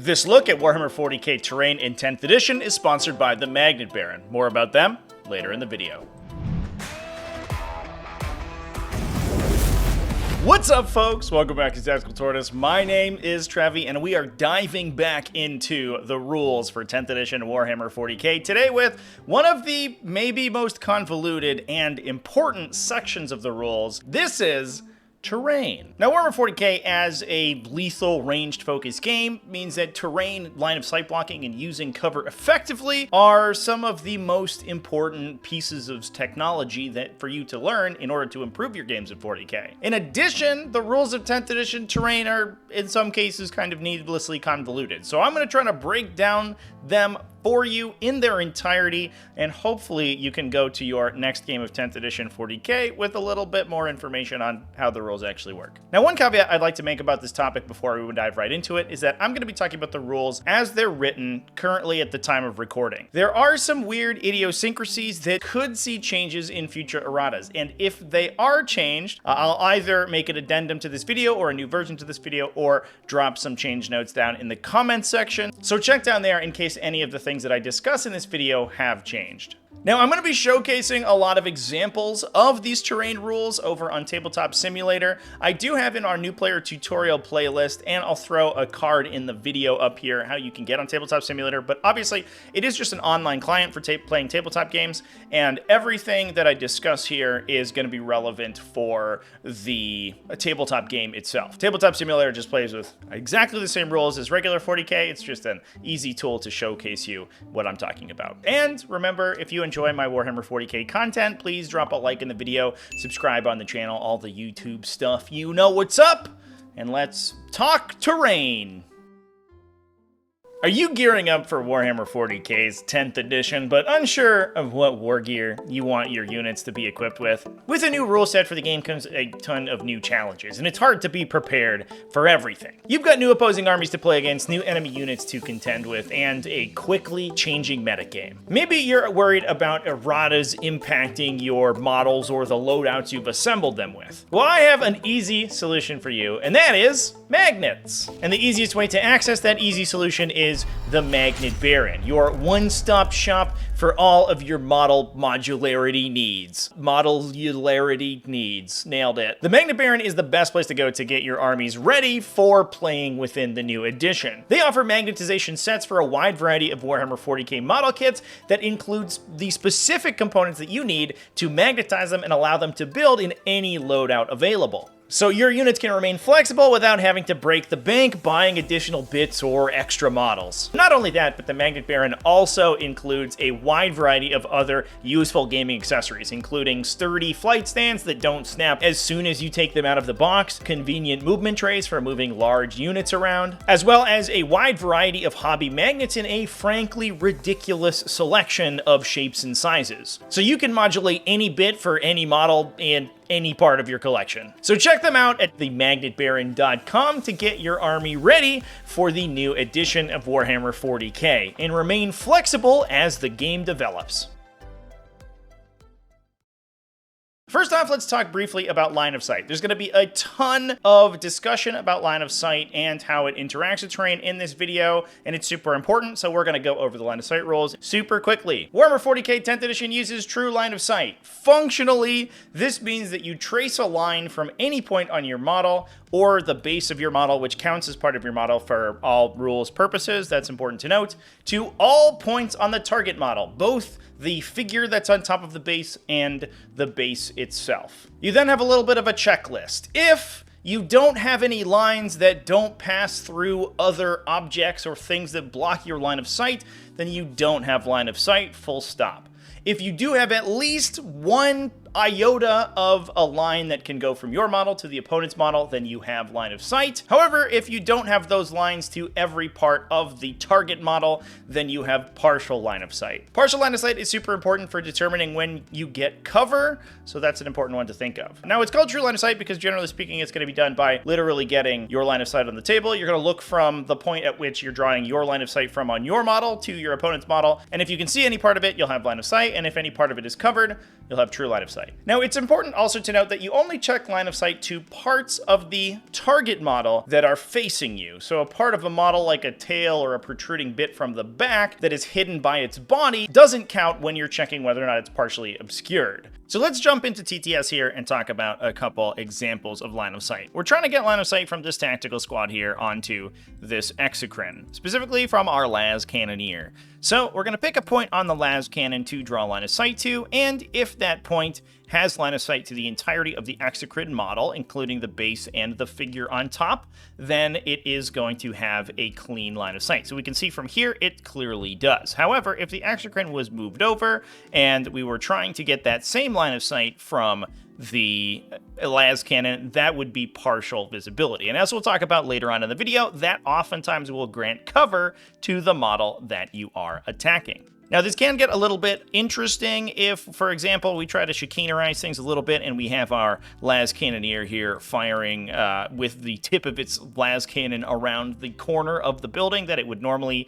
This look at Warhammer 40k terrain in 10th edition is sponsored by the Magnet Baron. More about them later in the video. What's up, folks? Welcome back to TacticalTortoise. My name is Trevi, and we are diving back into the rules for 10th edition Warhammer 40k today with one of the maybe most convoluted and important sections of the rules. This is terrain. Now, Warhammer 40k as a lethal ranged focused game means that terrain, line of sight blocking, and using cover effectively are some of the most important pieces of technology that for you to learn in order to improve your games at 40k. In addition, the rules of 10th edition terrain are in some cases kind of needlessly convoluted. So I'm going to try to break down them for you in their entirety, and hopefully you can go to your next game of 10th edition 40k with a little bit more information on how the rules actually work. Now, one caveat I'd like to make about this topic before we dive right into it is that I'm going to be talking about the rules as they're written currently at the time of recording. There are some weird idiosyncrasies that could see changes in future erratas, and if they are changed, I'll either make an addendum to this video or a new version to this video, or drop some change notes down in the comments section. So check down there in case any of the things that I discuss in this video have changed. Now, I'm going to be showcasing a lot of examples of these terrain rules over on Tabletop Simulator. I do have in our new player tutorial playlist, and I'll throw a card in the video up here how you can get on Tabletop Simulator, but obviously it is just an online client for playing tabletop games, and everything that I discuss here is going to be relevant for the tabletop game itself. Tabletop Simulator just plays with exactly the same rules as regular 40k. It's just an easy tool to showcase you what I'm talking about. And remember, if you enjoy my Warhammer 40k content, please drop a like in the video, subscribe on the channel, all the YouTube stuff. You know what's up, and let's talk terrain. Are you gearing up for Warhammer 40k's 10th edition, but unsure of what war gear you want your units to be equipped with? With a new rule set for the game comes a ton of new challenges, and it's hard to be prepared for everything. You've got new opposing armies to play against, new enemy units to contend with, and a quickly changing metagame. Maybe you're worried about erratas impacting your models or the loadouts you've assembled them with. Well, I have an easy solution for you, and that is magnets. And the easiest way to access that easy solution is the Magnet Baron, your one-stop shop for all of your model modularity needs. Modularity needs. Nailed it. The Magnet Baron is the best place to go to get your armies ready for playing within the new edition. They offer magnetization sets for a wide variety of Warhammer 40k model kits that includes the specific components that you need to magnetize them and allow them to build in any loadout available. So your units can remain flexible without having to break the bank buying additional bits or extra models. Not only that, but the Magnet Baron also includes a wide variety of other useful gaming accessories, including sturdy flight stands that don't snap as soon as you take them out of the box, convenient movement trays for moving large units around, as well as a wide variety of hobby magnets in a frankly ridiculous selection of shapes and sizes. So you can modulate any bit for any model in any part of your collection. So check them out at themagnetbaron.com to get your army ready for the new edition of Warhammer 40k and remain flexible as the game develops. First off, let's talk briefly about line of sight. There's going to be a ton of discussion about line of sight and how it interacts with terrain in this video, and it's super important, so we're going to go over the line of sight rules super quickly. Warhammer 40k 10th edition uses true line of sight. Functionally, this means that you trace a line from any point on your model or the base of your model, which counts as part of your model for all rules purposes, that's important to note, to all points on the target model, both the figure that's on top of the base and the base itself. You then have a little bit of a checklist. If you don't have any lines that don't pass through other objects or things that block your line of sight, then you don't have line of sight, full stop. If you do have at least one iota of a line that can go from your model to the opponent's model, then you have line of sight. However, if you don't have those lines to every part of the target model, then you have partial line of sight. Partial line of sight is super important for determining when you get cover, so that's an important one to think of. Now, it's called true line of sight because generally speaking, it's going to be done by literally getting your line of sight on the table. You're going to look from the point at which you're drawing your line of sight from on your model to your opponent's model, and if you can see any part of it, you'll have line of sight, and if any part of it is covered, you'll have true line of sight. sight. Now, it's important also to note that you only check line of sight to parts of the target model that are facing you. So a part of a model like a tail or a protruding bit from the back that is hidden by its body doesn't count when you're checking whether or not it's partially obscured. So let's jump into TTS here and talk about a couple examples of line of sight. We're trying to get line of sight from this tactical squad here onto this exocrine, specifically from our las cannoneer. So we're going to pick a point on the las cannon to draw line of sight to, and if that point has line of sight to the entirety of the exocrine model, including the base and the figure on top, then it is going to have a clean line of sight. So we can see from here, it clearly does. However, if the exocrine was moved over and we were trying to get that same line of sight from the las cannon, that would be partial visibility. And as we'll talk about later on in the video, that oftentimes will grant cover to the model that you are attacking. Now, this can get a little bit interesting if, for example, we try to chicanerize things a little bit and we have our las cannoneer here firing with the tip of its las cannon around the corner of the building that it would normally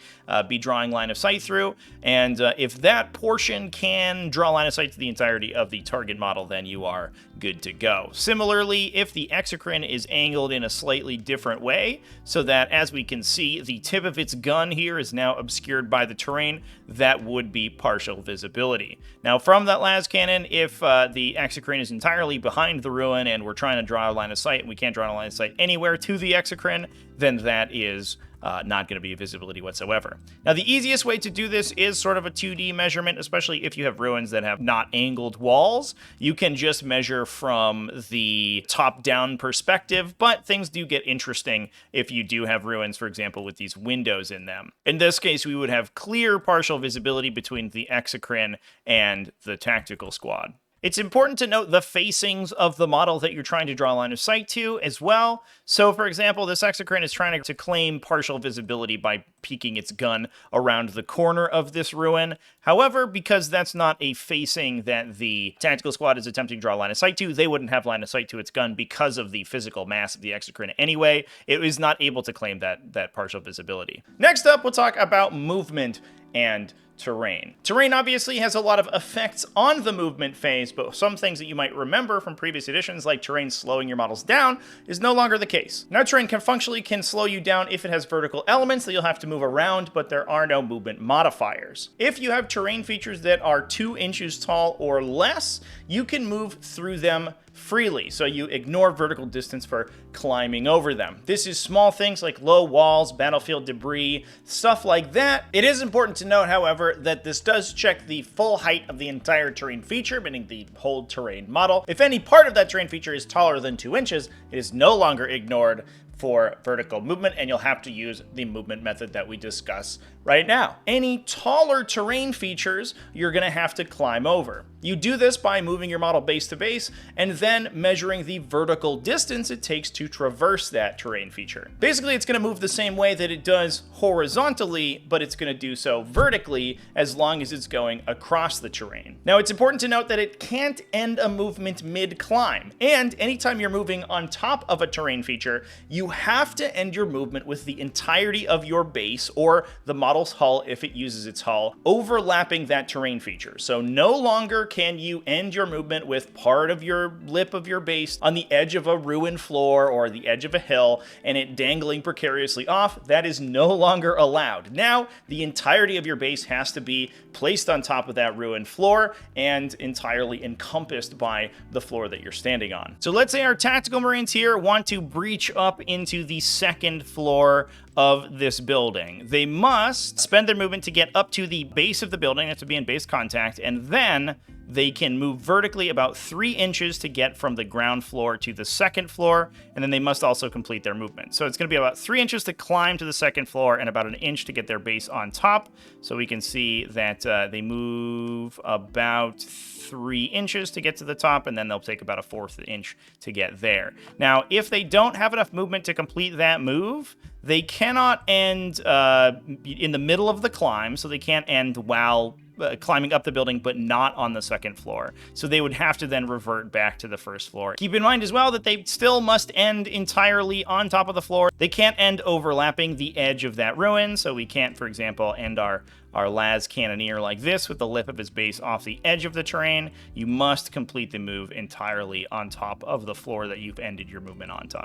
be drawing line of sight through. And if that portion can draw line of sight to the entirety of the target model, then you are good to go. Similarly, if the exocrine is angled in a slightly different way, so that, as we can see, the tip of its gun here is now obscured by the terrain, that would be partial visibility. Now, from that las cannon, if the exocrine is entirely behind the ruin and we're trying to draw a line of sight and we can't draw a line of sight anywhere to the exocrine, then that is not going to be a visibility whatsoever. Now, the easiest way to do this is sort of a 2D measurement, especially if you have ruins that have not angled walls. You can just measure from the top-down perspective, but things do get interesting if you do have ruins, for example, with these windows in them. In this case, we would have clear partial visibility between the exocrine and the tactical squad. It's important to note the facings of the model that you're trying to draw a line of sight to as well. So, for example, this exocrine is trying to claim partial visibility by peeking its gun around the corner of this ruin. However, because that's not a facing that the tactical squad is attempting to draw a line of sight to, they wouldn't have line of sight to its gun because of the physical mass of the exocrine anyway. It is not able to claim that partial visibility. Next up, we'll talk about movement and terrain. Terrain obviously has a lot of effects on the movement phase, but some things that you might remember from previous editions, like terrain slowing your models down, is no longer the case. Now, terrain can slow you down if it has vertical elements that you'll have to move around, but there are no movement modifiers. If you have terrain features that are 2 inches tall or less, you can move through them freely, so you ignore vertical distance for climbing over them. This is small things like low walls, battlefield debris, stuff like that. It is important to note, however, that this does check the full height of the entire terrain feature, meaning the whole terrain model. If any part of that terrain feature is taller than 2 inches, it is no longer ignored for vertical movement, and you'll have to use the movement method that we discuss right now. Any taller terrain features, you're going to have to climb over. You do this by moving your model base to base and then measuring the vertical distance it takes to traverse that terrain feature. Basically, it's going to move the same way that it does horizontally, but it's going to do so vertically as long as it's going across the terrain. Now, it's important to note that it can't end a movement mid-climb, and anytime you're moving on top of a terrain feature, you have to end your movement with the entirety of your base or the model's hull, if it uses its hull, overlapping that terrain feature. So no longer can you end your movement with part of your lip of your base on the edge of a ruined floor or the edge of a hill and it dangling precariously off. That is no longer allowed. Now, the entirety of your base has to be placed on top of that ruined floor and entirely encompassed by the floor that you're standing on. So let's say our tactical marines here want to breach up into the second floor of this building. They must spend their movement to get up to the base of the building, have to be in base contact, and then they can move vertically about 3 inches to get from the ground floor to the second floor, and then they must also complete their movement. So it's going to be about 3 inches to climb to the second floor and about 1 inch to get their base on top. So we can see that they move about 3 inches to get to the top, and then they'll take about 1/4 inch to get there. Now, if they don't have enough movement to complete that move, they cannot end in the middle of the climb, so they can't end while climbing up the building, but not on the second floor. So they would have to then revert back to the first floor. Keep in mind as well that they still must end entirely on top of the floor. They can't end overlapping the edge of that ruin. So we can't, for example, end our Las Cannoneer like this with the lip of his base off the edge of the terrain. You must complete the move entirely on top of the floor that you've ended your movement onto.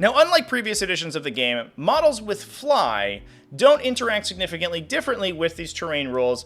Now, unlike previous editions of the game, models with fly don't interact significantly differently with these terrain rules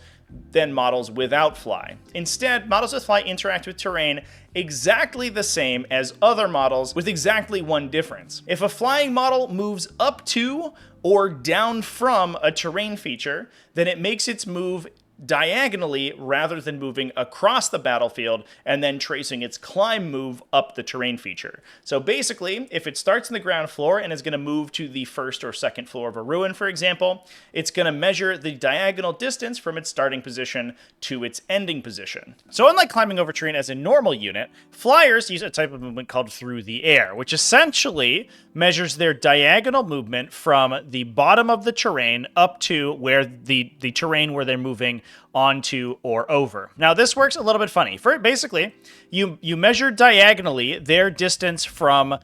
than models without fly. Instead, models with fly interact with terrain exactly the same as other models, with exactly one difference. If a flying model moves up to or down from a terrain feature, then it makes its move diagonally rather than moving across the battlefield and then tracing its climb move up the terrain feature. So basically, if it starts in the ground floor and is going to move to the first or second floor of a ruin, for example, it's going to measure the diagonal distance from its starting position to its ending position. So unlike climbing over terrain as a normal unit, flyers use a type of movement called through the air, which essentially measures their diagonal movement from the bottom of the terrain up to where the terrain where they're moving onto or over. Now, this works a little bit funny. Basically, you measure diagonally their distance from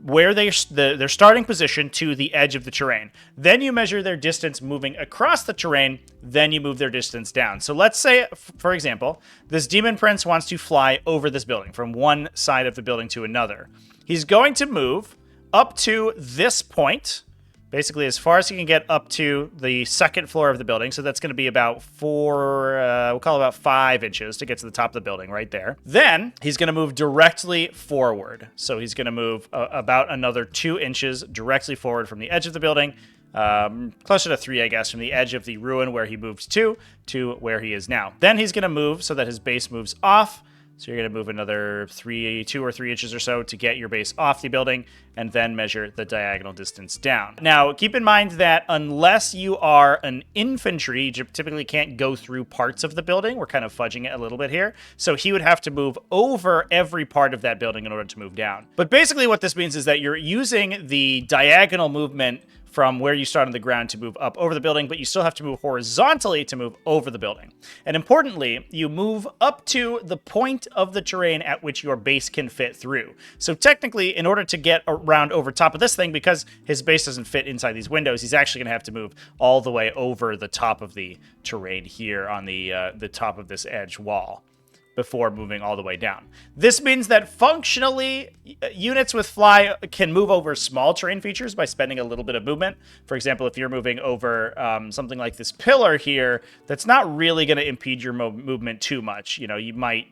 where their starting position to the edge of the terrain. Then you measure their distance moving across the terrain, then you move their distance down. So let's say, for example, this Demon Prince wants to fly over this building from one side of the building to another. He's going to move up to this point, basically as far as he can get up to the second floor of the building. So that's going to be about we'll call it about 5 inches to get to the top of the building right there. Then he's going to move directly forward. So he's going to move about another 2 inches directly forward from the edge of the building, closer to 3, I guess, from the edge of the ruin where he moved to where he is now. Then he's going to move so that his base moves off. So you're going to move another 2 or 3 inches or so to get your base off the building and then measure the diagonal distance down. Now, keep in mind that unless you are an infantry, you typically can't go through parts of the building. We're kind of fudging it a little bit here. So he would have to move over every part of that building in order to move down. But basically what this means is that you're using the diagonal movement from where you start on the ground to move up over the building, but you still have to move horizontally to move over the building. And importantly, you move up to the point of the terrain at which your base can fit through. So technically, in order to get around over top of this thing, because his base doesn't fit inside these windows, he's actually going to have to move all the way over the top of the terrain here on the top of this edge wall before moving all the way down. This means that functionally, units with fly can move over small terrain features by spending a little bit of movement. For example, if you're moving over something like this pillar here, that's not really going to impede your movement too much. You know, you might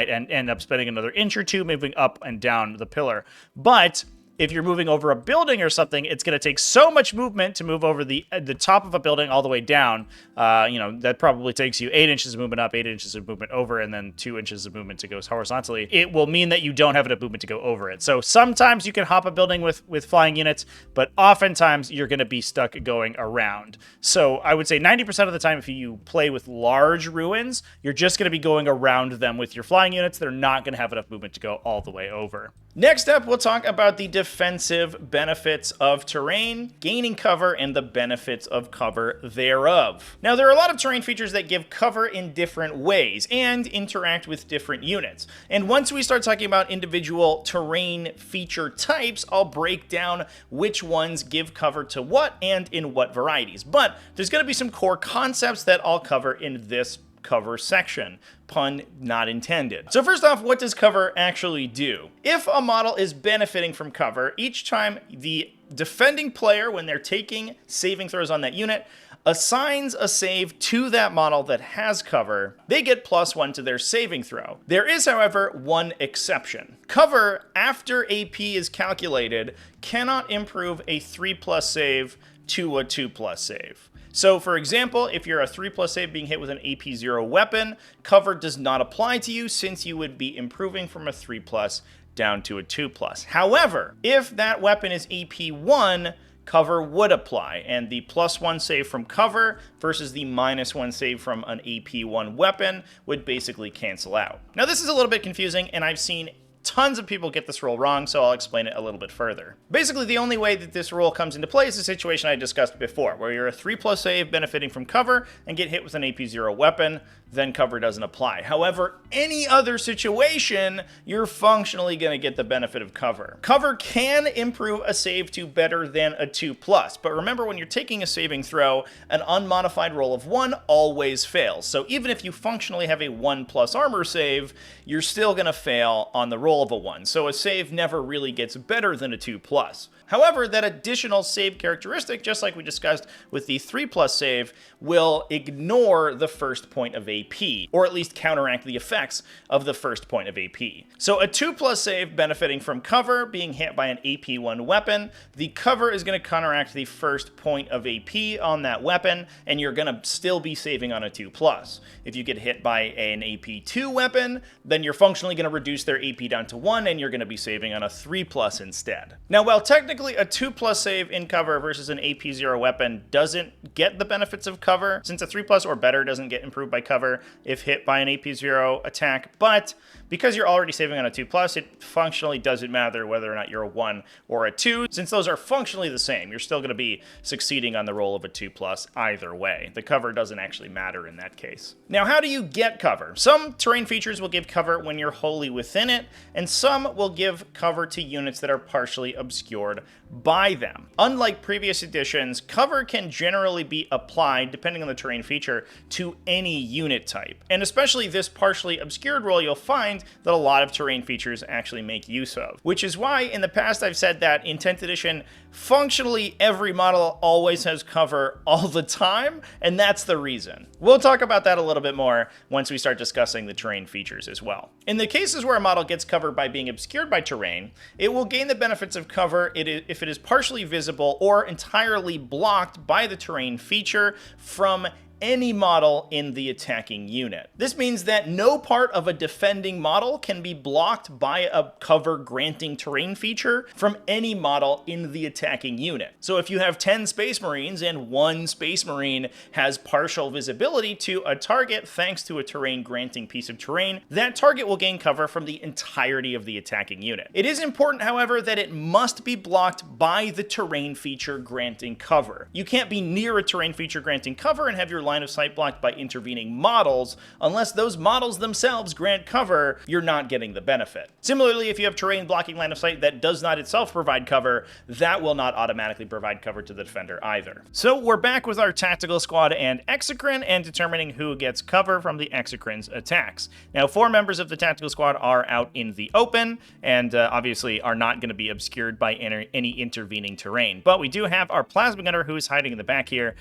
end up spending another inch or two moving up and down the pillar. But if you're moving over a building or something, it's going to take so much movement to move over the top of a building all the way down. That probably takes you 8 inches of movement up, 8 inches of movement over, and then 2 inches of movement to go horizontally. It will mean that you don't have enough movement to go over it. So sometimes you can hop a building with flying units, but oftentimes you're going to be stuck going around. So I would say 90% of the time, if you play with large ruins, you're just going to be going around them with your flying units. They're not going to have enough movement to go all the way over. Next up, we'll talk about the defensive benefits of terrain, gaining cover, and the benefits of cover thereof. Now, there are a lot of terrain features that give cover in different ways and interact with different units. And once we start talking about individual terrain feature types, I'll break down which ones give cover to what and in what varieties. But there's going to be some core concepts that I'll cover in this cover section. Pun not intended. So first off, what does cover actually do? If a model is benefiting from cover, each time the defending player, when they're taking saving throws on that unit, assigns a save to that model that has cover, they get +1 to their saving throw. There is, however, one exception. Cover, after AP is calculated, cannot improve a 3+ save to a 2+ save. So, for example, if you're a 3+ save being hit with an AP0 weapon, cover does not apply to you since you would be improving from a 3+ down to a 2+. However, if that weapon is AP1, cover would apply, and the +1 save from cover versus the -1 save from an AP1 weapon would basically cancel out. Now, this is a little bit confusing, and I've seen tons of people get this rule wrong, so I'll explain it a little bit further. Basically, the only way that this rule comes into play is the situation I discussed before, where you're a 3+ save benefiting from cover and get hit with an AP0 weapon, then cover doesn't apply. However, any other situation, you're functionally going to get the benefit of cover. Cover can improve a save to better than a 2+, but remember, when you're taking a saving throw, an unmodified roll of 1 always fails. So even if you functionally have a 1+ armor save, you're still going to fail on the roll of a 1. So a save never really gets better than a 2+. However, that additional save characteristic, just like we discussed with the 3+ save, will ignore the first point of AP, or at least counteract the effects of the first point of AP. So a 2+ save benefiting from cover, being hit by an AP1 weapon, the cover is going to counteract the first point of AP on that weapon, and you're going to still be saving on a 2+. If you get hit by an AP2 weapon, then you're functionally going to reduce their AP down to 1, and you're going to be saving on a 3+ instead. Now, while technically a 2+ save in cover versus an AP0 weapon doesn't get the benefits of cover, since a 3+ or better doesn't get improved by cover if hit by an AP0 attack, but because you're already saving on a 2+, it functionally doesn't matter whether or not you're a 1 or a 2, since those are functionally the same. You're still going to be succeeding on the roll of a 2+ either way. The cover doesn't actually matter in that case. Now, how do you get cover? Some terrain features will give cover when you're wholly within it, and some will give cover to units that are partially obscured by them. Unlike previous editions, cover can generally be applied, depending on the terrain feature, to any unit type. And especially this partially obscured role, you'll find that a lot of terrain features actually make use of. Which is why in the past I've said that in 10th edition, functionally every model always has cover all the time, and that's the reason. We'll talk about that a little bit more once we start discussing the terrain features as well. In the cases where a model gets cover by being obscured by terrain, it will gain the benefits of cover if it is partially visible or entirely blocked by the terrain feature from any model in the attacking unit. This means that no part of a defending model can be blocked by a cover-granting terrain feature from any model in the attacking unit. So if you have 10 Space Marines and one Space Marine has partial visibility to a target thanks to a terrain-granting piece of terrain, that target will gain cover from the entirety of the attacking unit. It is important, however, that it must be blocked by the terrain feature granting cover. You can't be near a terrain feature granting cover and have your line of sight blocked by intervening models. Unless those models themselves grant cover, you're not getting the benefit. Similarly, if you have terrain blocking line of sight that does not itself provide cover, that will not automatically provide cover to the defender either. So we're back with our tactical squad and exocrine and determining who gets cover from the exocrine's attacks. Now, 4 members of the tactical squad are out in the open and obviously are not going to be obscured by any intervening terrain. But we do have our plasma gunner who is hiding in the back here,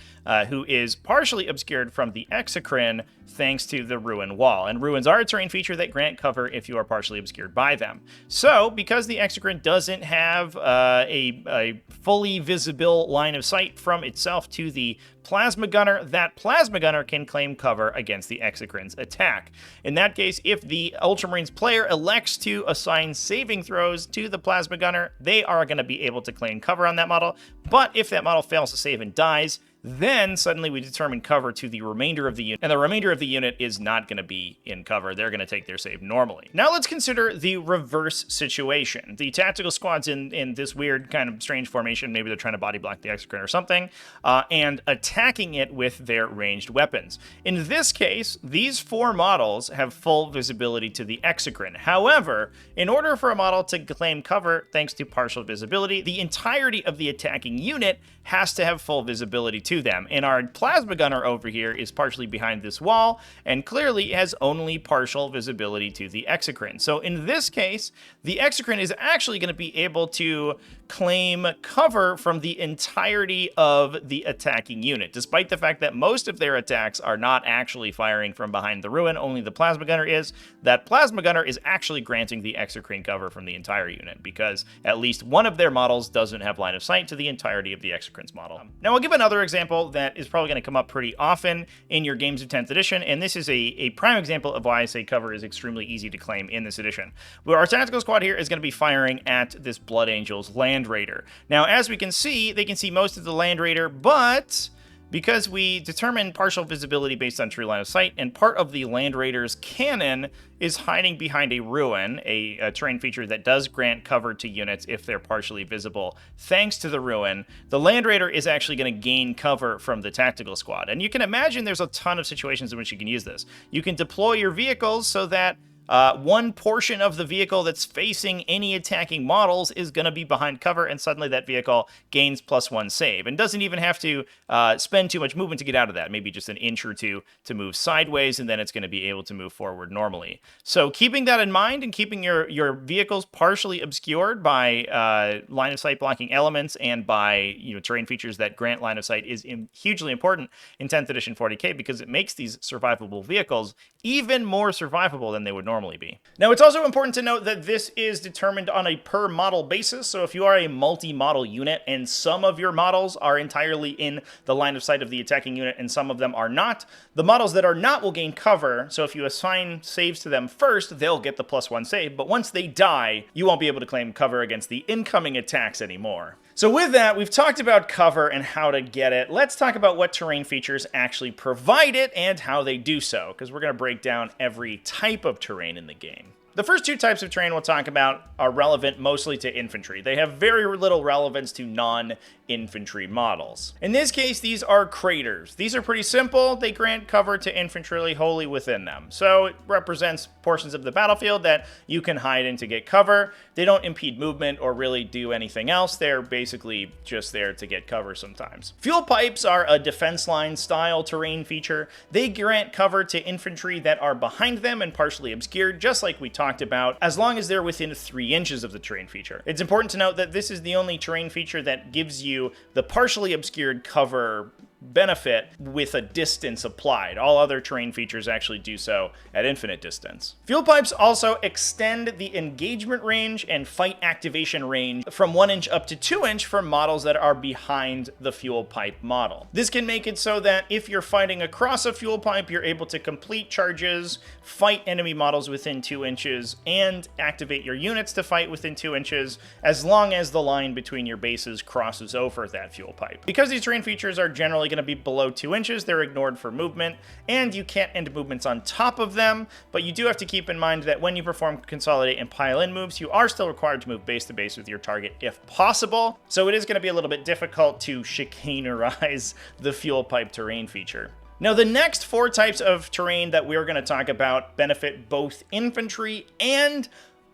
who is partially obscured from the exocrine thanks to the ruin wall. And ruins are a terrain feature that grant cover if you are partially obscured by them. So, because the exocrine doesn't have a fully visible line of sight from itself to the plasma gunner, that plasma gunner can claim cover against the exocrine's attack. In that case, if the Ultramarines player elects to assign saving throws to the plasma gunner, they are going to be able to claim cover on that model. But if that model fails to save and dies, then suddenly we determine cover to the remainder of the unit, and the remainder of the unit is not going to be in cover. They're going to take their save normally. Now let's consider the reverse situation. The tactical squad's in this weird kind of strange formation. Maybe they're trying to body block the exocrine or something, and attacking it with their ranged weapons. In this case, these 4 models have full visibility to the exocrine. However, in order for a model to claim cover thanks to partial visibility, the entirety of the attacking unit has to have full visibility to them. And our plasma gunner over here is partially behind this wall and clearly has only partial visibility to the exocrine. So in this case, the exocrine is actually going to be able to claim cover from the entirety of the attacking unit, despite the fact that most of their attacks are not actually firing from behind the ruin, only the plasma gunner is. That plasma gunner is actually granting the exocrine cover from the entire unit, because at least one of their models doesn't have line of sight to the entirety of the exocrine's model. Now I'll give another example that is probably going to come up pretty often in your games of 10th edition, and this is a prime example of why I say cover is extremely easy to claim in this edition. Where our tactical squad here is going to be firing at this Blood Angel's Land Raider. Now, as we can see, they can see most of the Land Raider, but because we determine partial visibility based on true line of sight, and part of the Land Raider's cannon is hiding behind a ruin, a terrain feature that does grant cover to units if they're partially visible. Thanks to the ruin, the Land Raider is actually going to gain cover from the tactical squad. And you can imagine there's a ton of situations in which you can use this. You can deploy your vehicles so that one portion of the vehicle that's facing any attacking models is going to be behind cover, and suddenly that vehicle gains +1 save, and doesn't even have to spend too much movement to get out of that. Maybe just an inch or two to move sideways, and then it's going to be able to move forward normally. So keeping that in mind and keeping your vehicles partially obscured by line of sight blocking elements and by terrain features that grant line of sight is hugely important in 10th edition 40k, because it makes these survivable vehicles even more survivable than they would normally be. Now, it's also important to note that this is determined on a per model basis. So if you are a multi-model unit and some of your models are entirely in the line of sight of the attacking unit and some of them are not, the models that are not will gain cover. So if you assign saves to them first, they'll get the +1 save, but once they die, you won't be able to claim cover against the incoming attacks anymore. So with that, we've talked about cover and how to get it. Let's talk about what terrain features actually provide it and how they do so, because we're going to break down every type of terrain in the game. The first two types of terrain we'll talk about are relevant mostly to infantry. They have very little relevance to non-infantry models. In this case, these are craters. These are pretty simple. They grant cover to infantry wholly within them. So it represents portions of the battlefield that you can hide in to get cover. They don't impede movement or really do anything else. They're basically just there to get cover sometimes. Fuel pipes are a defense line style terrain feature. They grant cover to infantry that are behind them and partially obscured, just like we talked about, as long as they're within 3 inches of the terrain feature. It's important to note that this is the only terrain feature that gives you the partially obscured cover benefit with a distance applied. All other terrain features actually do so at infinite distance. Fuel pipes also extend the engagement range and fight activation range from 1 inch up to 2 inch for models that are behind the fuel pipe model. This can make it so that if you're fighting across a fuel pipe, you're able to complete charges, fight enemy models within 2 inches, and activate your units to fight within 2 inches, as long as the line between your bases crosses over that fuel pipe. Because these terrain features are generally going to be below 2 inches, they're ignored for movement, and you can't end movements on top of them, but you do have to keep in mind that when you perform consolidate and pile in moves, you are still required to move base to base with your target if possible, so it is going to be a little bit difficult to chicanerize the fuel pipe terrain feature. Now, the next 4 types of terrain that we're going to talk about benefit both infantry and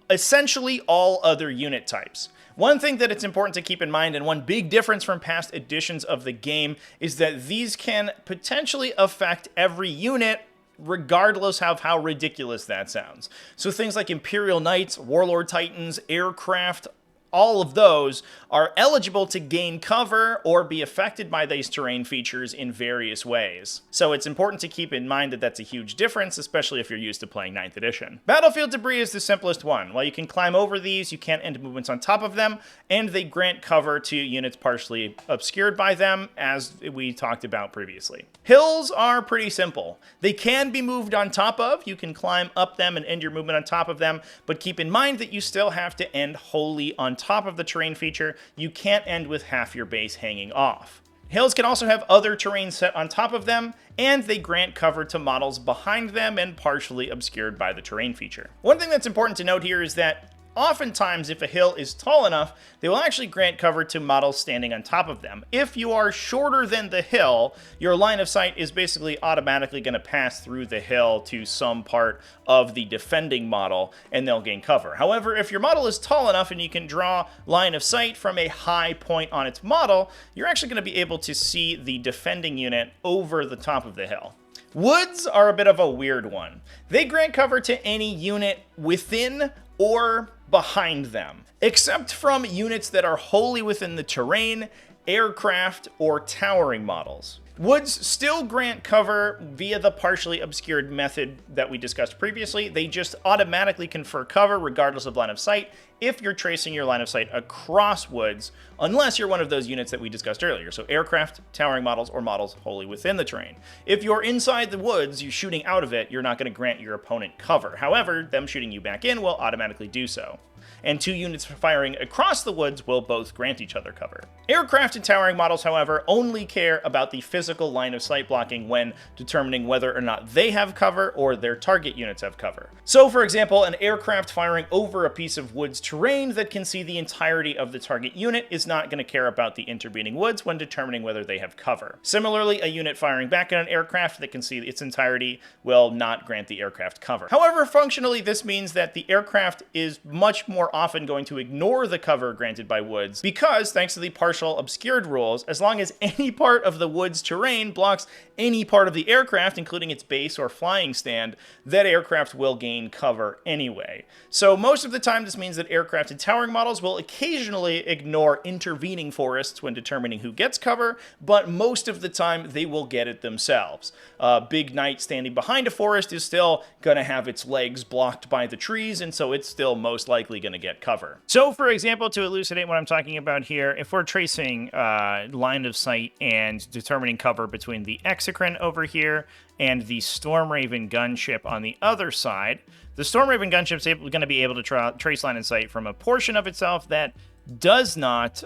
essentially all other unit types. One thing that it's important to keep in mind, and one big difference from past editions of the game, is that these can potentially affect every unit regardless of how ridiculous that sounds. So things like Imperial Knights, Warlord Titans, aircraft, all of those are eligible to gain cover or be affected by these terrain features in various ways. So it's important to keep in mind that that's a huge difference, especially if you're used to playing 9th edition. Battlefield debris is the simplest one. While you can climb over these, you can't end movements on top of them, and they grant cover to units partially obscured by them, as we talked about previously. Hills are pretty simple. They can be moved on top of. You can climb up them and end your movement on top of them, but keep in mind that you still have to end wholly on top of the terrain feature. You can't end with half your base hanging off. Hills can also have other terrain set on top of them, and they grant cover to models behind them and partially obscured by the terrain feature. One thing that's important to note here is that oftentimes, if a hill is tall enough, they will actually grant cover to models standing on top of them. If you are shorter than the hill, your line of sight is basically automatically going to pass through the hill to some part of the defending model, and they'll gain cover. However, if your model is tall enough and you can draw line of sight from a high point on its model, you're actually going to be able to see the defending unit over the top of the hill. Woods are a bit of a weird one. They grant cover to any unit within or behind them, except from units that are wholly within the terrain, aircraft, or towering models. Woods still grant cover via the partially obscured method that we discussed previously. They just automatically confer cover regardless of line of sight if you're tracing your line of sight across woods, unless you're one of those units that we discussed earlier, so aircraft, towering models, or models wholly within the terrain. If you're inside the woods, you're shooting out of it, you're not going to grant your opponent cover. However, them shooting you back in will automatically do so. and 2 units firing across the woods will both grant each other cover. Aircraft and towering models, however, only care about the physical line of sight blocking when determining whether or not they have cover or their target units have cover. So, for example, an aircraft firing over a piece of woods terrain that can see the entirety of the target unit is not going to care about the intervening woods when determining whether they have cover. Similarly, a unit firing back at an aircraft that can see its entirety will not grant the aircraft cover. However, functionally, this means that the aircraft is much more often going to ignore the cover granted by woods because, thanks to the partial obscured rules, as long as any part of the woods terrain blocks any part of the aircraft, including its base or flying stand, that aircraft will gain cover anyway. So most of the time, this means that aircraft and towering models will occasionally ignore intervening forests when determining who gets cover, but most of the time they will get it themselves. A big knight standing behind a forest is still going to have its legs blocked by the trees, and so it's still most likely going to get cover. So, for example, to elucidate what I'm talking about here, if we're tracing line of sight and determining cover between the Exocrine over here and the Stormraven gunship on the other side, the Stormraven gunship's going to be able to trace line of sight from a portion of itself that does not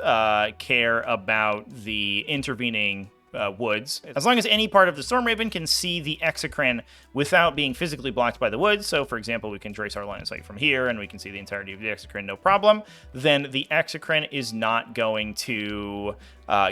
care about the intervening woods, as long as any part of the Stormraven can see the Exocrine without being physically blocked by the woods. So, for example, we can trace our line of sight from here and we can see the entirety of the Exocrine, no problem. Then the Exocrine is not going to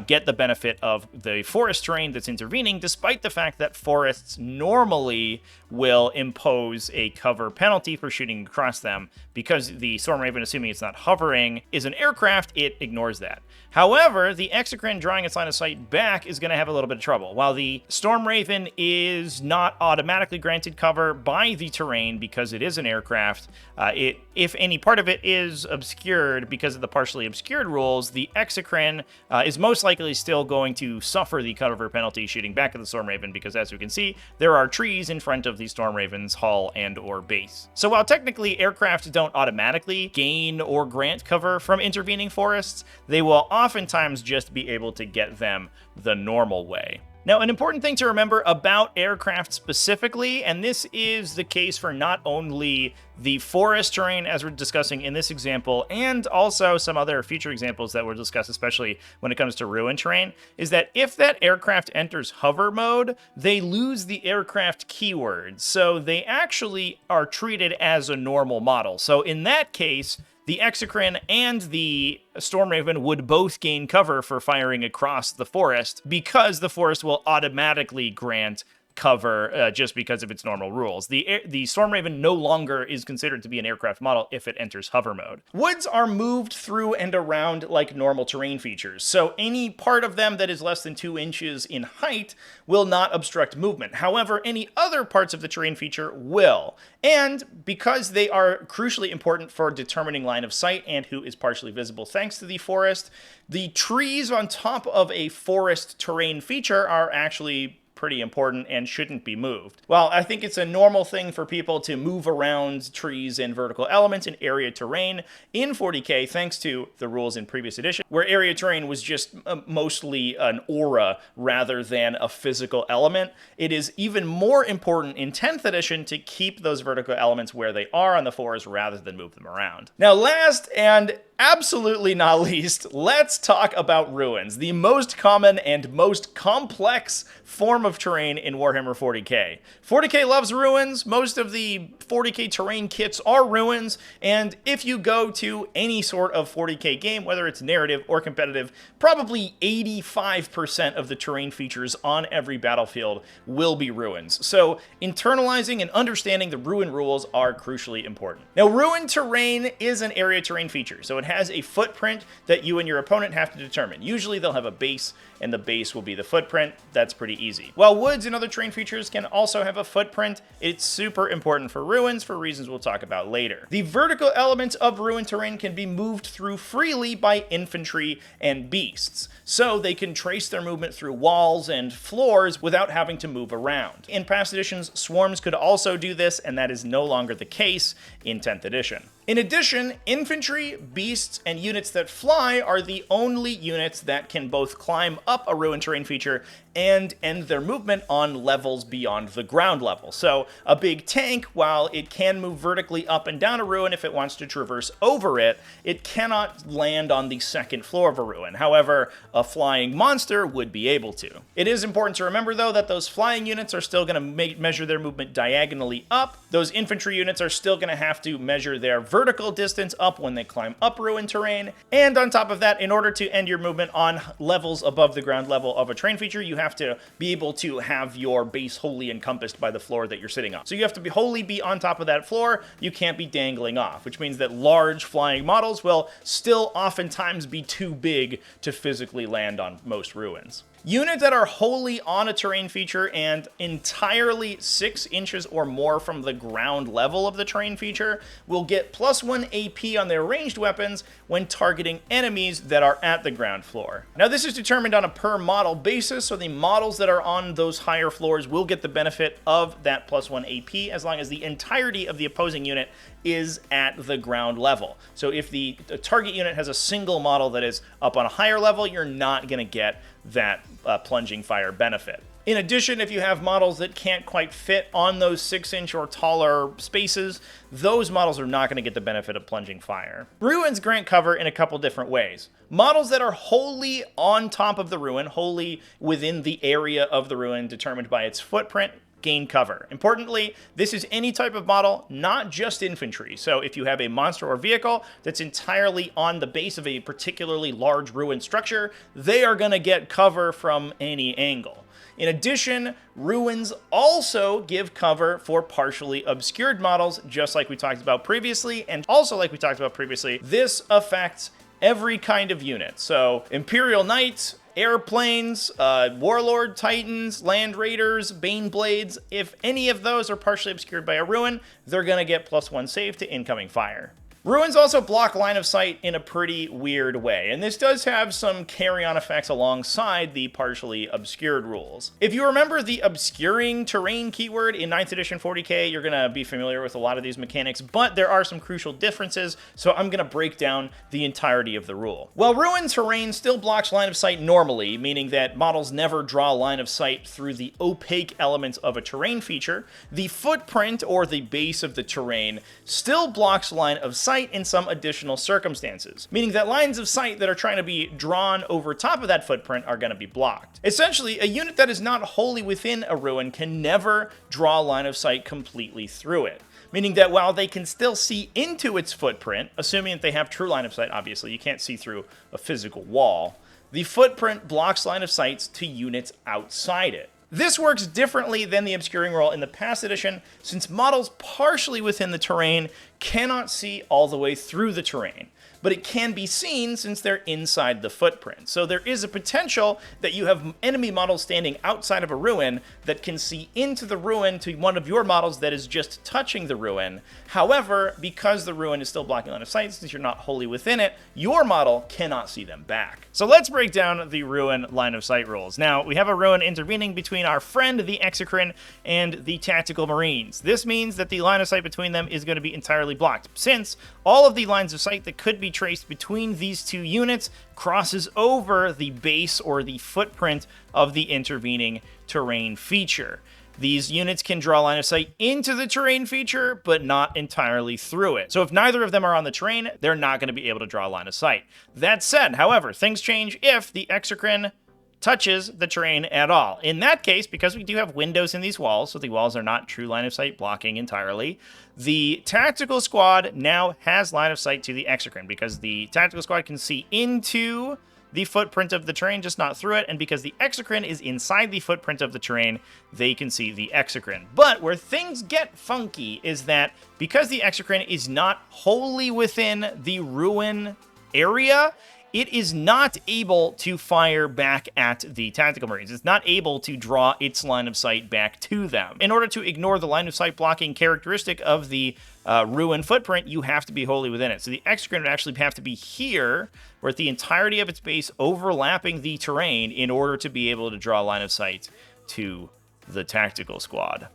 get the benefit of the forest terrain that's intervening, despite the fact that forests normally will impose a cover penalty for shooting across them. Because the Stormraven, assuming it's not hovering, is an aircraft, it ignores that. However, the Exocrine drawing its line of sight back is going to have a little bit of trouble. While the Stormraven is not automatically granted cover by the terrain because it is an aircraft, if any part of it is obscured because of the partially obscured rules, the Exocrine is most likely still going to suffer the cover penalty shooting back at the Stormraven because, as we can see, there are trees in front of the Stormraven's hull and or base. So while technically aircraft don't automatically gain or grant cover from intervening forests, they will oftentimes just be able to get them the normal way. Now, an important thing to remember about aircraft specifically, and this is the case for not only the forest terrain as we're discussing in this example, and also some other future examples that we'll discuss, especially when it comes to ruin terrain, is that if that aircraft enters hover mode, they lose the aircraft keyword. So they actually are treated as a normal model. So in that case, the Exocrine and the Stormraven would both gain cover for firing across the forest because the forest will automatically grant cover just because of its normal rules. The Stormraven no longer is considered to be an aircraft model if it enters hover mode. Woods are moved through and around like normal terrain features, so any part of them that is less than 2 inches in height will not obstruct movement. However, any other parts of the terrain feature will. And because they are crucially important for determining line of sight and who is partially visible thanks to the forest, the trees on top of a forest terrain feature are actually pretty important and shouldn't be moved. Well, I think it's a normal thing for people to move around trees and vertical elements in area terrain in 40k, thanks to the rules in previous edition, where area terrain was just mostly an aura rather than a physical element. It is even more important in 10th edition to keep those vertical elements where they are on the forest rather than move them around. Now, last and absolutely not least, let's talk about ruins, the most common and most complex form of terrain in Warhammer 40k. 40k loves ruins. Most of the 40k terrain kits are ruins, and if you go to any sort of 40k game, whether it's narrative or competitive, probably 85% of the terrain features on every battlefield will be ruins. So internalizing and understanding the ruin rules are crucially important. Now, ruin terrain is an area terrain feature, so it has a footprint that you and your opponent have to determine. Usually they'll have a base, and the base will be the footprint. That's pretty easy. While woods and other terrain features can also have a footprint, it's super important for ruins for reasons we'll talk about later. The vertical elements of ruin terrain can be moved through freely by infantry and beasts, so they can trace their movement through walls and floors without having to move around. In past editions, swarms could also do this, and that is no longer the case in 10th edition. In addition, infantry, beasts, and units that fly are the only units that can both climb up a ruin terrain feature and end their movement on levels beyond the ground level. So a big tank, while it can move vertically up and down a ruin if it wants to traverse over it, it cannot land on the second floor of a ruin. However, a flying monster would be able to. It is important to remember, though, that those flying units are still going to measure their movement diagonally up. Those infantry units are still going to have to measure their vertical distance up when they climb up ruin terrain. And on top of that, in order to end your movement on levels above the ground level of a terrain feature, you have to be able to have your base wholly encompassed by the floor that you're sitting on. So you have to wholly be on top of that floor. You can't be dangling off, which means that large flying models will still oftentimes be too big to physically land on most ruins. Units that are wholly on a terrain feature and entirely 6 inches or more from the ground level of the terrain feature will get +1 AP on their ranged weapons when targeting enemies that are at the ground floor. Now, this is determined on a per model basis, so the models that are on those higher floors will get the benefit of that +1 AP as long as the entirety of the opposing unit is at the ground level. So if the target unit has a single model that is up on a higher level, you're not going to get that plunging fire benefit. In addition, if you have models that can't quite fit on those 6-inch or taller spaces, those models are not going to get the benefit of plunging fire. Ruins grant cover in a couple different ways. Models that are wholly on top of the ruin, wholly within the area of the ruin determined by its footprint, gain cover. Importantly, this is any type of model, not just infantry. So if you have a monster or vehicle that's entirely on the base of a particularly large ruined structure, they are going to get cover from any angle. In addition, ruins also give cover for partially obscured models, just like we talked about previously, and also like we talked about previously, this affects every kind of unit. So Imperial Knights, airplanes, Warlord Titans, Land Raiders, Bane Blades, if any of those are partially obscured by a ruin, they're going to get +1 save to incoming fire. Ruins also block line of sight in a pretty weird way, and this does have some carry-on effects alongside the partially obscured rules. If you remember the obscuring terrain keyword in 9th edition 40k, you're going to be familiar with a lot of these mechanics, but there are some crucial differences, so I'm going to break down the entirety of the rule. While ruin terrain still blocks line of sight normally, meaning that models never draw line of sight through the opaque elements of a terrain feature, the footprint or the base of the terrain still blocks line of sight in some additional circumstances, meaning that lines of sight that are trying to be drawn over top of that footprint are going to be blocked. Essentially, a unit that is not wholly within a ruin can never draw line of sight completely through it, meaning that while they can still see into its footprint, assuming that they have true line of sight, obviously you can't see through a physical wall, the footprint blocks line of sight to units outside it. This works differently than the obscuring rule in the past edition, since models partially within the terrain cannot see all the way through the terrain, but it can be seen since they're inside the footprint. So there is a potential that you have enemy models standing outside of a ruin that can see into the ruin to one of your models that is just touching the ruin. However, because the ruin is still blocking line of sight, since you're not wholly within it, your model cannot see them back. So let's break down the ruin line of sight rules. Now, we have a ruin intervening between our friend, the Exocrine, and the Tactical Marines. This means that the line of sight between them is going to be entirely blocked, since all of the lines of sight that could be traced between these two units crosses over the base or the footprint of the intervening terrain feature. These units can draw line of sight into the terrain feature, but not entirely through it. So if neither of them are on the terrain, they're not going to be able to draw line of sight. That said, however, things change if the Exocrine touches the terrain at all. In that case, because we do have windows in these walls, so the walls are not true line of sight blocking entirely, the tactical squad now has line of sight to the Exocrine, because the tactical squad can see into the footprint of the terrain, just not through it, and because the Exocrine is inside the footprint of the terrain, they can see the Exocrine. But where things get funky is that because the Exocrine is not wholly within the ruin area, it is not able to fire back at the Tactical Marines. It's not able to draw its line of sight back to them. In order to ignore the line of sight blocking characteristic of the ruin footprint, you have to be wholly within it. So the Exocrine would actually have to be here, with the entirety of its base overlapping the terrain in order to be able to draw line of sight to the tactical squad.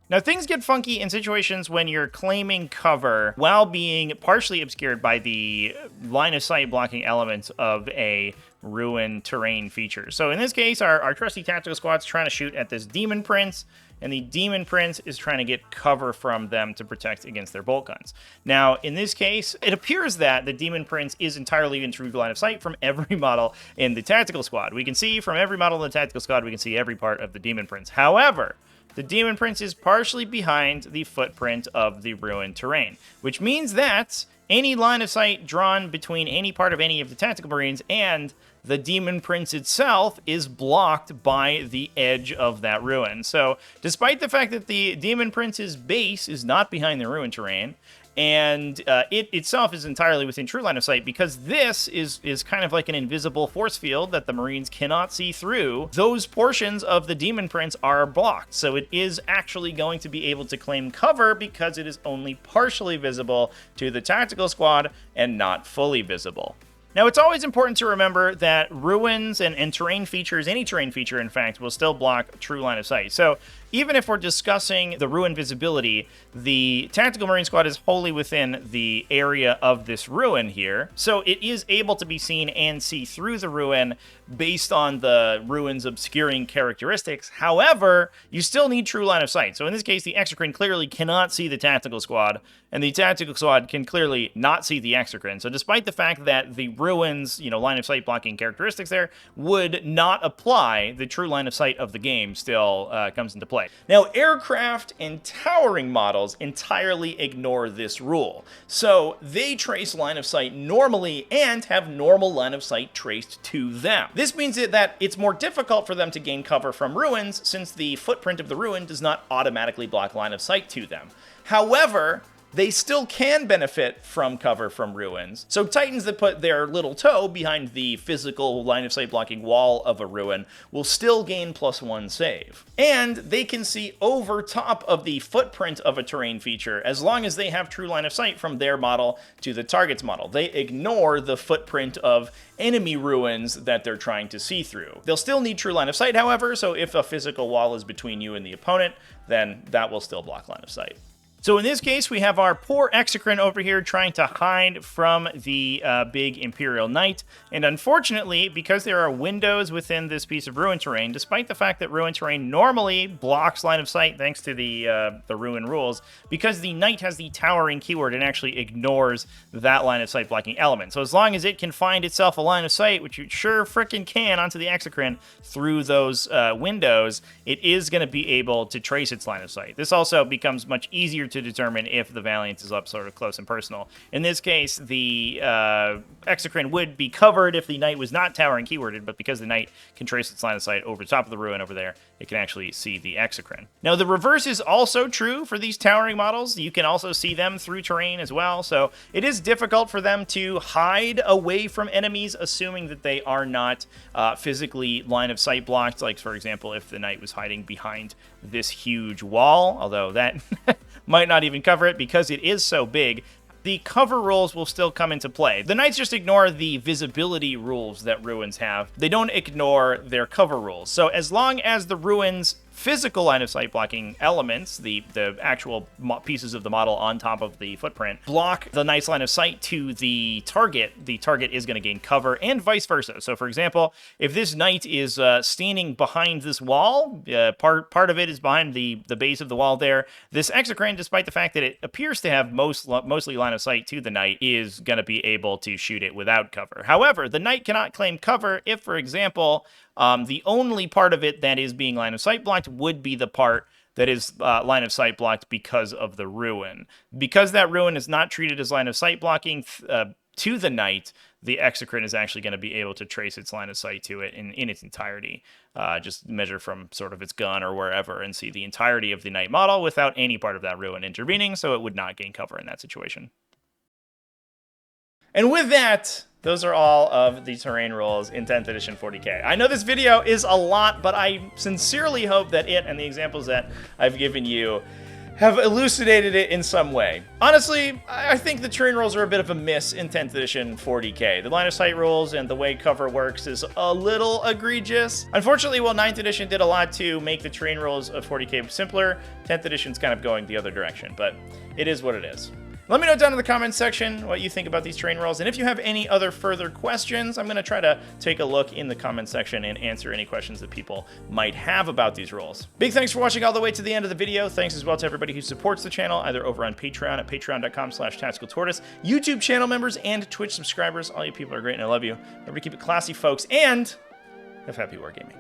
Now, things get funky in situations when you're claiming cover while being partially obscured by the line of sight blocking elements of a ruin terrain feature. So in this case, our trusty tactical squad's trying to shoot at this demon prince, and the demon prince is trying to get cover from them to protect against their bolt guns. Now, in this case, it appears that the demon prince is entirely in true line of sight from every model in the tactical squad. We can see from every model in the tactical squad, we can see every part of the demon prince. However, the demon prince is partially behind the footprint of the ruined terrain, which means that any line of sight drawn between any part of any of the tactical marines and the demon prince itself is blocked by the edge of that ruin. So despite the fact that the demon prince's base is not behind the ruined terrain, and it itself is entirely within true line of sight, because this is kind of like an invisible force field that the Marines cannot see through, those portions of the Demon Prince are blocked. So it is actually going to be able to claim cover because it is only partially visible to the tactical squad and not fully visible. Now, it's always important to remember that ruins and terrain features, any terrain feature, in fact, will still block true line of sight. So even if we're discussing the ruin visibility, the Tactical Marine Squad is wholly within the area of this ruin here. So it is able to be seen and see through the ruin based on the ruin's obscuring characteristics. However, you still need true line of sight. So in this case, the Exocrine clearly cannot see the Tactical Squad, and the Tactical Squad can clearly not see the Exocrine. So despite the fact that the ruin's, line of sight blocking characteristics there would not apply, the true line of sight of the game still comes into play. Now, aircraft and towering models entirely ignore this rule. So they trace line of sight normally and have normal line of sight traced to them. This means that it's more difficult for them to gain cover from ruins, since the footprint of the ruin does not automatically block line of sight to them. However, they still can benefit from cover from ruins. So Titans that put their little toe behind the physical line of sight blocking wall of a ruin will still gain +1 save. And they can see over top of the footprint of a terrain feature as long as they have true line of sight from their model to the target's model. They ignore the footprint of enemy ruins that they're trying to see through. They'll still need true line of sight, however, so if a physical wall is between you and the opponent, then that will still block line of sight. So in this case, we have our poor Exocrine over here trying to hide from the big Imperial Knight. And unfortunately, because there are windows within this piece of ruin terrain, despite the fact that ruin terrain normally blocks line of sight thanks to the ruin rules, because the Knight has the towering keyword, it actually ignores that line of sight blocking element. So as long as it can find itself a line of sight, which it sure frickin' can onto the Exocrine through those windows, it is going to be able to trace its line of sight. This also becomes much easier to determine if the Valiant is up sort of close and personal. In this case, the Exocrine would be covered if the Knight was not towering keyworded, but because the Knight can trace its line of sight over the top of the ruin over there, it can actually see the Exocrine. Now, the reverse is also true for these towering models. You can also see them through terrain as well, so it is difficult for them to hide away from enemies, assuming that they are not physically line of sight blocked, like, for example, if the Knight was hiding behind this huge wall, although that might not even cover it because it is so big. The cover rules will still come into play. The Knights just ignore the visibility rules that ruins have. They don't ignore their cover rules. So as long as the ruins physical line of sight blocking elements, the actual pieces of the model on top of the footprint, block the Knight's line of sight to the target is going to gain cover, and vice versa. So for example, if this Knight is standing behind this wall, part of it is behind the base of the wall there, this Exocrine, despite the fact that it appears to have mostly line of sight to the Knight, is going to be able to shoot it without cover. However, the Knight cannot claim cover if, for example, the only part of it that is being line of sight blocked would be the part that is line of sight blocked because of the ruin. Because that ruin is not treated as line of sight blocking to the Knight, the Exocrine is actually going to be able to trace its line of sight to it in its entirety. Just measure from sort of its gun or wherever and see the entirety of the Knight model without any part of that ruin intervening, so it would not gain cover in that situation. And with that, those are all of the terrain rules in 10th edition 40k. I know this video is a lot, but I sincerely hope that it and the examples that I've given you have elucidated it in some way. Honestly, I think the terrain rules are a bit of a miss in 10th edition 40k. The line of sight rules and the way cover works is a little egregious. Unfortunately, while 9th edition did a lot to make the terrain rules of 40k simpler, 10th edition's kind of going the other direction, but it is what it is. Let me know down in the comments section what you think about these terrain rules, and if you have any other further questions, I'm going to try to take a look in the comment section and answer any questions that people might have about these rules. Big thanks for watching all the way to the end of the video. Thanks as well to everybody who supports the channel, either over on Patreon at patreon.com/TacticalTortoise, YouTube channel members, and Twitch subscribers. All you people are great and I love you. Remember to keep it classy, folks, and have happy wargaming.